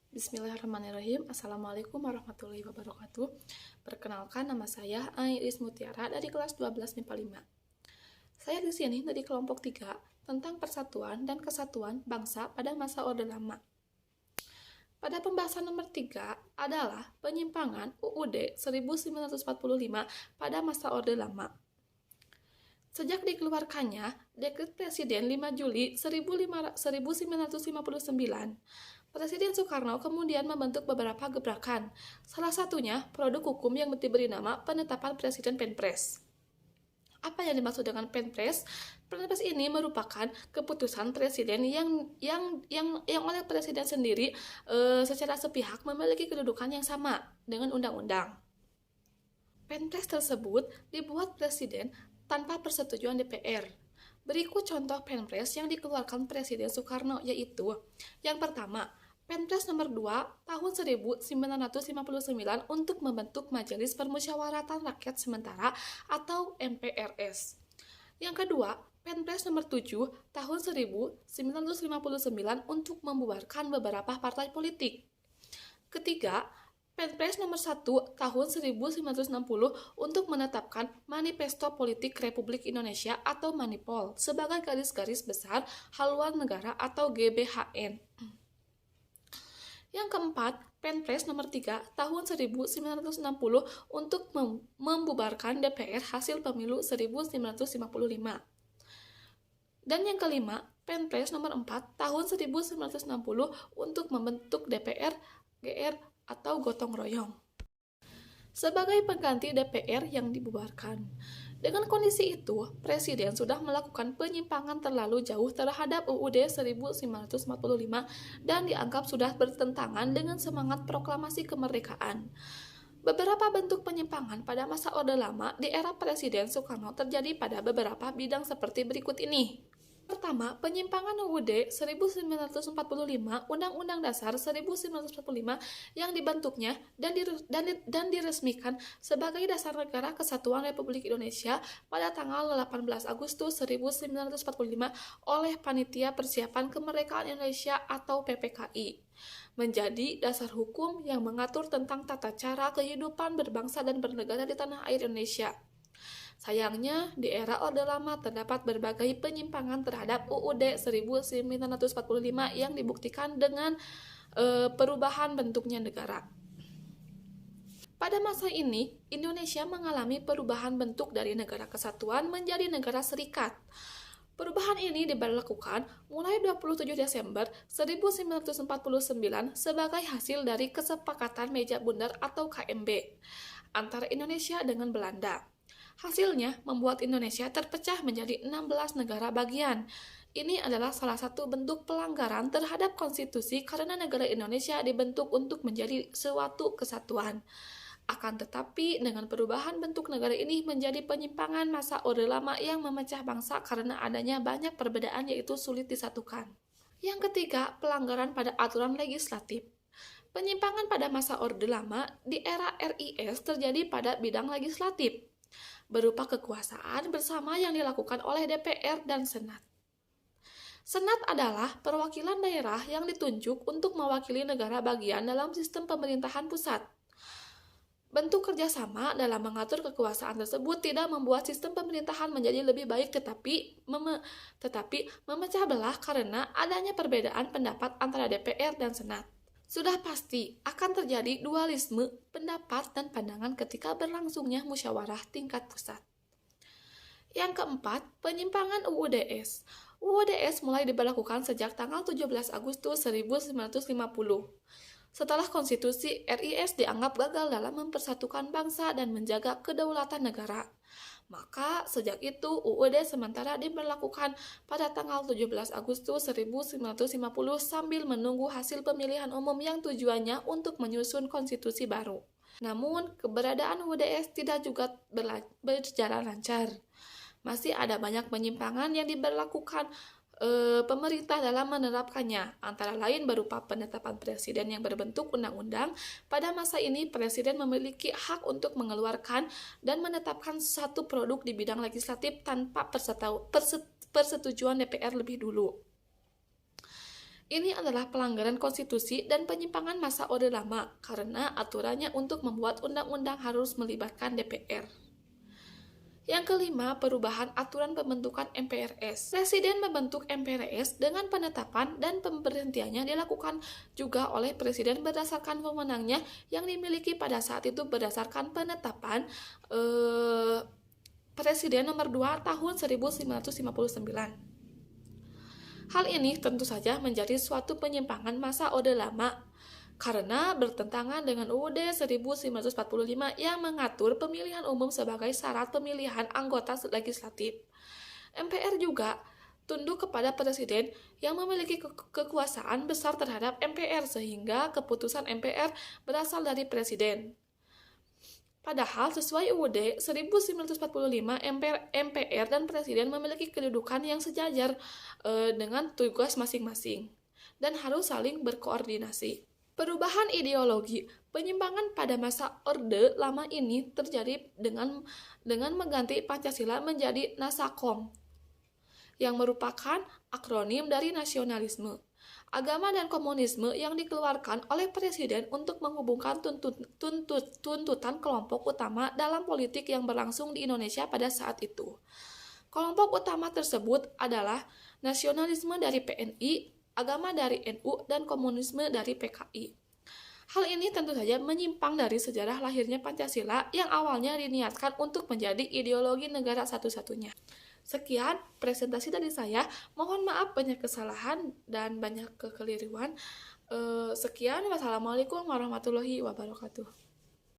Bismillahirrahmanirrahim. Assalamualaikum warahmatullahi wabarakatuh. Perkenalkan, nama saya Iris Mutiara dari kelas 12 MIPA 5. Saya di sini dari kelompok 3 tentang persatuan dan kesatuan bangsa pada masa Orde Lama. Pada pembahasan nomor 3 adalah penyimpangan UUD 1945 pada masa Orde Lama. Sejak dikeluarkannya Dekret Presiden 5 Juli 1959, Presiden Soekarno kemudian membentuk beberapa gebrakan, salah satunya produk hukum yang diberi nama Penetapan Presiden Penpres. Apa yang dimaksud dengan Penpres? Penpres ini merupakan keputusan presiden yang oleh presiden sendiri secara sepihak memiliki kedudukan yang sama dengan undang-undang. Penpres tersebut dibuat presiden tanpa persetujuan DPR. Berikut contoh Penpres yang dikeluarkan Presiden Soekarno, yaitu yang pertama, Penpres nomor 2 tahun 1959 untuk membentuk Majelis Permusyawaratan Rakyat Sementara atau MPRS. Yang kedua, Penpres nomor 7 tahun 1959 untuk membubarkan beberapa partai politik. Ketiga, Penpres nomor 1 tahun 1960 untuk menetapkan Manifesto Politik Republik Indonesia atau Manipol sebagai garis-garis besar haluan negara atau GBHN. Yang keempat, Penpres nomor 3 tahun 1960 untuk membubarkan DPR hasil pemilu 1955. Dan yang kelima, Penpres nomor 4 tahun 1960 untuk membentuk DPR GR atau gotong royong sebagai pengganti DPR yang dibubarkan. Dengan kondisi itu, Presiden sudah melakukan penyimpangan terlalu jauh terhadap UUD 1945 dan dianggap sudah bertentangan dengan semangat proklamasi kemerdekaan. Beberapa bentuk penyimpangan pada masa Orde Lama di era Presiden Soekarno terjadi pada beberapa bidang seperti berikut ini. Pertama, penyimpangan UUD 1945 Undang-Undang Dasar 1945 yang dibentuknya dan diresmikan sebagai Dasar Negara Kesatuan Republik Indonesia pada tanggal 18 Agustus 1945 oleh Panitia Persiapan Kemerdekaan Indonesia atau PPKI, menjadi dasar hukum yang mengatur tentang tata cara kehidupan berbangsa dan bernegara di tanah air Indonesia. Sayangnya, di era Orde Lama terdapat berbagai penyimpangan terhadap UUD 1945 yang dibuktikan dengan perubahan bentuknya negara. Pada masa ini, Indonesia mengalami perubahan bentuk dari negara kesatuan menjadi negara serikat. Perubahan ini diberlakukan mulai 27 Desember 1949 sebagai hasil dari kesepakatan Meja Bundar atau KMB antara Indonesia dengan Belanda. Hasilnya membuat Indonesia terpecah menjadi 16 negara bagian. Ini adalah salah satu bentuk pelanggaran terhadap konstitusi karena negara Indonesia dibentuk untuk menjadi suatu kesatuan. Akan tetapi, dengan perubahan bentuk negara ini menjadi penyimpangan masa Orde Lama yang memecah bangsa karena adanya banyak perbedaan yaitu sulit disatukan. Yang ketiga, pelanggaran pada aturan legislatif. Penyimpangan pada masa Orde Lama di era RIS terjadi pada bidang legislatif, berupa kekuasaan bersama yang dilakukan oleh DPR dan Senat. Senat adalah perwakilan daerah yang ditunjuk untuk mewakili negara bagian dalam sistem pemerintahan pusat. Bentuk kerjasama dalam mengatur kekuasaan tersebut tidak membuat sistem pemerintahan menjadi lebih baik tetapi memecah belah karena adanya perbedaan pendapat antara DPR dan Senat. Sudah pasti akan terjadi dualisme pendapat dan pandangan ketika berlangsungnya musyawarah tingkat pusat. Yang keempat, penyimpangan UUDS. UUDS mulai diberlakukan sejak tanggal 17 Agustus 1950. Setelah konstitusi RIS dianggap gagal dalam mempersatukan bangsa dan menjaga kedaulatan negara. Maka sejak itu UUD sementara diberlakukan pada tanggal 17 Agustus 1950 sambil menunggu hasil pemilihan umum yang tujuannya untuk menyusun konstitusi baru. Namun keberadaan UUDS tidak juga berjalan lancar. Masih ada banyak penyimpangan yang diberlakukan pemerintah dalam menerapkannya, antara lain berupa penetapan presiden yang berbentuk undang-undang. Pada masa ini, presiden memiliki hak untuk mengeluarkan dan menetapkan satu produk di bidang legislatif tanpa persetujuan DPR lebih dulu. Ini adalah pelanggaran konstitusi dan penyimpangan masa Orde Lama karena aturannya untuk membuat undang-undang harus melibatkan DPR. Yang kelima, perubahan aturan pembentukan MPRS. Presiden membentuk MPRS dengan penetapan dan pemberhentiannya dilakukan juga oleh Presiden berdasarkan wewenangnya yang dimiliki pada saat itu berdasarkan penetapan Presiden nomor 2 tahun 1959. Hal ini tentu saja menjadi suatu penyimpangan masa Orde Lama karena bertentangan dengan UUD 1945 yang mengatur pemilihan umum sebagai syarat pemilihan anggota legislatif. MPR juga tunduk kepada presiden yang memiliki kekuasaan besar terhadap MPR sehingga keputusan MPR berasal dari presiden. Padahal sesuai UUD 1945, MPR dan Presiden memiliki kedudukan yang sejajar dengan tugas masing-masing dan harus saling berkoordinasi. Perubahan ideologi, penyimpangan pada masa Orde Lama ini terjadi dengan mengganti Pancasila menjadi Nasakom, yang merupakan akronim dari nasionalisme, agama dan komunisme yang dikeluarkan oleh presiden untuk menghubungkan tuntutan kelompok utama dalam politik yang berlangsung di Indonesia pada saat itu. Kelompok utama tersebut adalah nasionalisme dari PNI, agama dari NU, dan komunisme dari PKI. Hal ini tentu saja menyimpang dari sejarah lahirnya Pancasila yang awalnya diniatkan untuk menjadi ideologi negara satu-satunya. Sekian presentasi dari saya. Mohon maaf banyak kesalahan dan banyak kekeliruan. Sekian, wassalamualaikum warahmatullahi wabarakatuh.